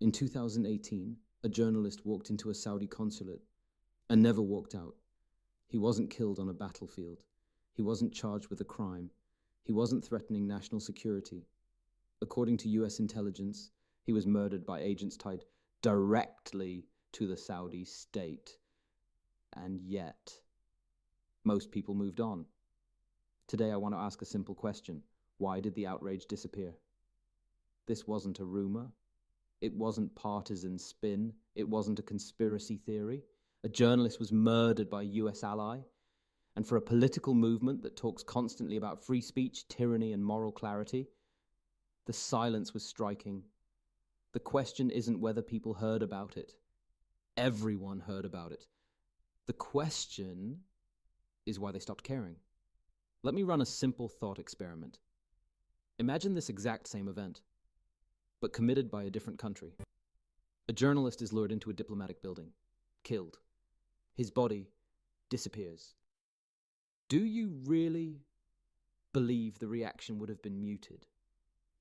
In 2018, a journalist walked into a Saudi consulate and never walked out. He wasn't killed on a battlefield. He wasn't charged with a crime. He wasn't threatening national security. According to US intelligence, he was murdered by agents tied directly to the Saudi state. And yet, most people moved on. Today, I want to ask a simple question. Why did the outrage disappear? This wasn't a rumor. It wasn't partisan spin. It wasn't a conspiracy theory. A journalist was murdered by a US ally. And for a political movement that talks constantly about free speech, tyranny, and moral clarity, the silence was striking. The question isn't whether people heard about it. Everyone heard about it. The question is why they stopped caring. Let me run a simple thought experiment. Imagine this exact same event, but committed by a different country. A journalist is lured into a diplomatic building, killed. His body disappears. Do you really believe the reaction would have been muted?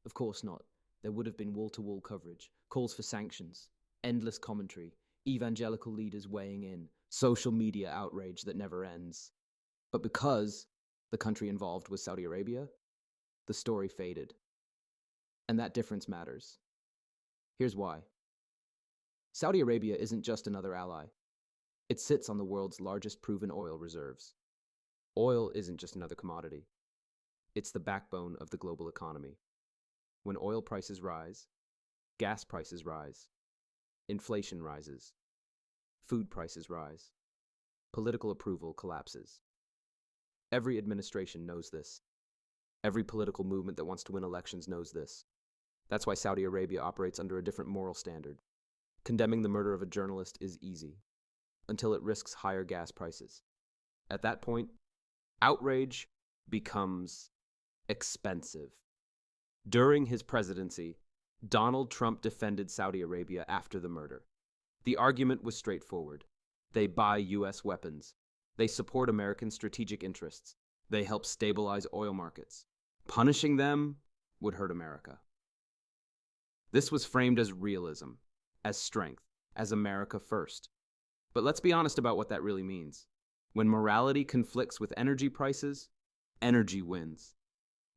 Of course not. There would have been wall-to-wall coverage, calls for sanctions, endless commentary, evangelical leaders weighing in, social media outrage that never ends. But because the country involved was Saudi Arabia, the story faded. And that difference matters. Here's why. Saudi Arabia isn't just another ally. It sits on the world's largest proven oil reserves. Oil isn't just another commodity. It's the backbone of the global economy. When oil prices rise, gas prices rise, inflation rises, food prices rise, political approval collapses. Every administration knows this. Every political movement that wants to win elections knows this. That's why Saudi Arabia operates under a different moral standard. Condemning the murder of a journalist is easy, until it risks higher gas prices. At that point, outrage becomes expensive. During his presidency, Donald Trump defended Saudi Arabia after the murder. The argument was straightforward. They buy US weapons. They support American strategic interests. They help stabilize oil markets. Punishing them would hurt America. This was framed as realism, as strength, as America first. But let's be honest about what that really means. When morality conflicts with energy prices, energy wins.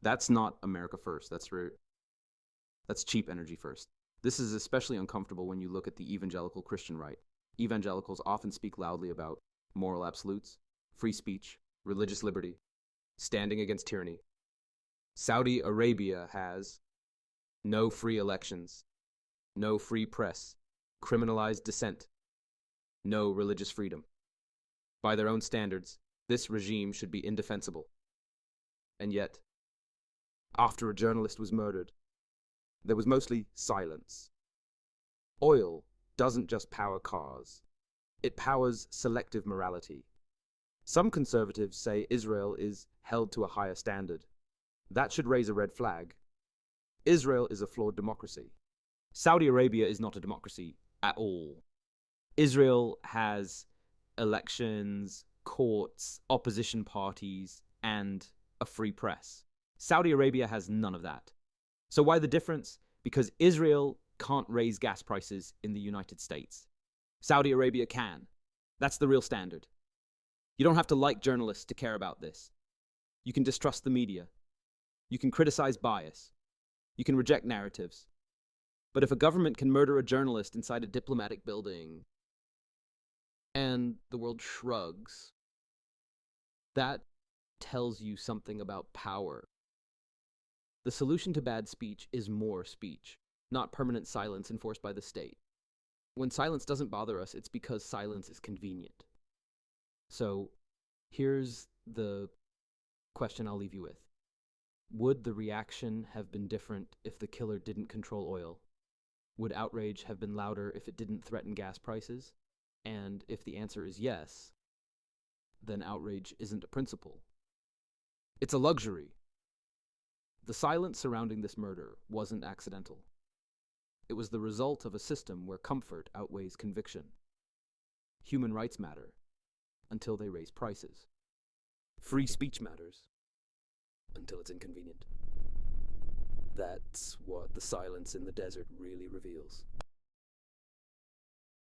That's not America first. That's cheap energy first. This is especially uncomfortable when you look at the evangelical Christian right. Evangelicals often speak loudly about moral absolutes, free speech, religious liberty, standing against tyranny. Saudi Arabia has no free elections, no free press, criminalized dissent, no religious freedom. By their own standards, this regime should be indefensible. And yet, after a journalist was murdered, there was mostly silence. Oil doesn't just power cars. It powers selective morality. Some conservatives say Israel is held to a higher standard. That should raise a red flag. Israel is a flawed democracy. Saudi Arabia is not a democracy at all. Israel has elections, courts, opposition parties, and a free press. Saudi Arabia has none of that. So why the difference? Because Israel can't raise gas prices in the United States. Saudi Arabia can. That's the real standard. You don't have to like journalists to care about this. You can distrust the media. You can criticize bias. You can reject narratives. But if a government can murder a journalist inside a diplomatic building, and the world shrugs, that tells you something about power. The solution to bad speech is more speech, not permanent silence enforced by the state. When silence doesn't bother us, it's because silence is convenient. So, here's the question I'll leave you with. Would the reaction have been different if the killer didn't control oil? Would outrage have been louder if it didn't threaten gas prices? And if the answer is yes, then outrage isn't a principle. It's a luxury. The silence surrounding this murder wasn't accidental. It was the result of a system where comfort outweighs conviction. Human rights matter until they raise prices. Free speech matters until it's inconvenient. That's what the silence in the desert really reveals.